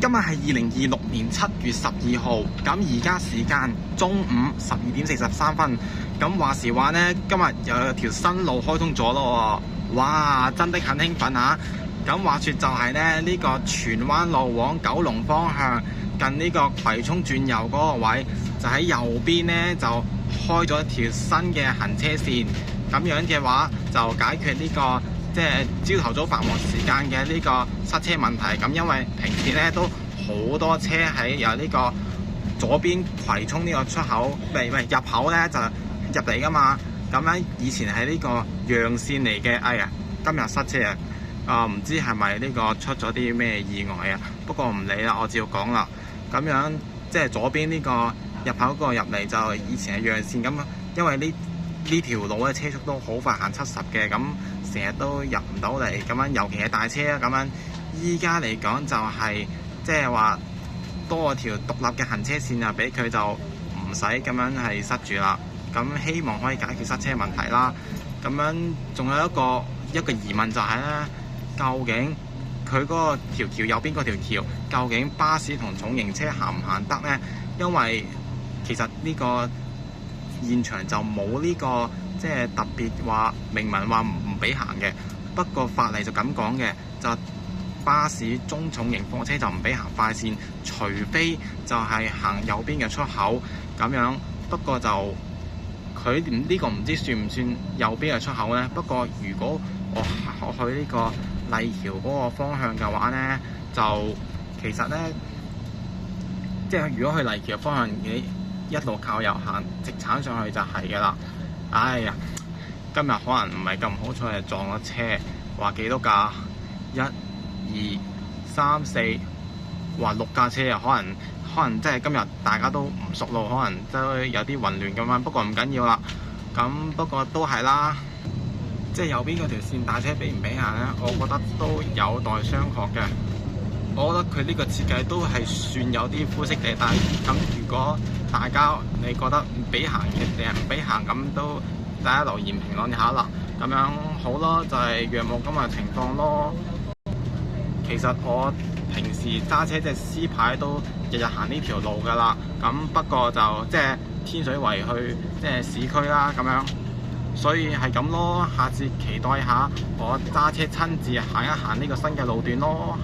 今日係2026年7月12號，咁而家時間中午12點43分。咁話時話呢，今日又有條新路開通咗咯喎，哇！真的很興奮啊！咁話說就係呢個荃灣路往九龍方向近呢個葵涌轉右嗰個位，就喺右邊呢，就開咗一條新嘅行車線。咁樣嘅話就解決呢個即係朝頭早繁忙時間嘅呢個塞車問題。咁因為平時咧都好多車喺由呢個左邊葵涌呢個出口，入口咧就入嚟噶嘛。咁樣以前係呢個讓線嚟嘅，哎呀，今日塞車啊！唔知係咪呢個出咗啲咩意外啊？不過唔理啦，我照講啦。咁樣即係左邊呢個入口嗰個入嚟就以前係讓線咁，因為呢條路嘅車速都好快，行70嘅，咁成日都入唔到嚟，咁樣尤其係大車啊，咁樣依家嚟講就係即係話多條獨立嘅行車線啊，俾佢就唔使咁樣係塞住啦。咁希望可以解決塞車問題啦。咁樣仲有一個疑問就係咧，究竟佢嗰個條橋右邊嗰條橋，究竟巴士同重型車行唔行得呢？因為其實呢個現場就冇呢個即係特別話明文話唔俾行嘅，不過法例就咁講嘅，就巴士中重型貨車就唔俾行快線，除非就係行右邊嘅出口咁樣。不過就佢呢個唔知算唔算右邊嘅出口呢？不過如果我去呢個麗橋嗰個方向嘅話呢，就其實呢，即係如果去麗橋嘅方向，你一路靠右行直鏟上去就係嘅啦。哎呀，今日可能唔係咁好彩，係撞咗車，話幾多架？1、2、3、4，話6架車啊！可能即係今日大家都唔熟路，可能都有啲混亂咁樣。不過唔緊要啦，咁不過都係啦，即係右邊嗰條線大車俾唔俾行咧？我覺得都有待商榷嘅。我覺得佢呢個設計都係算有啲灰色地帶。咁如果大家你覺得唔俾行嘅定係唔俾行，咁都大家留言評論下啦。咁樣好咯，就係若無今日情況咯。其實我平時揸車即係C牌都日日行呢條路㗎啦。咁不過就即係天水圍去即係市區啦咁樣，所以係咁咯。下次期待下我揸車親自行一行呢個新嘅路段咯。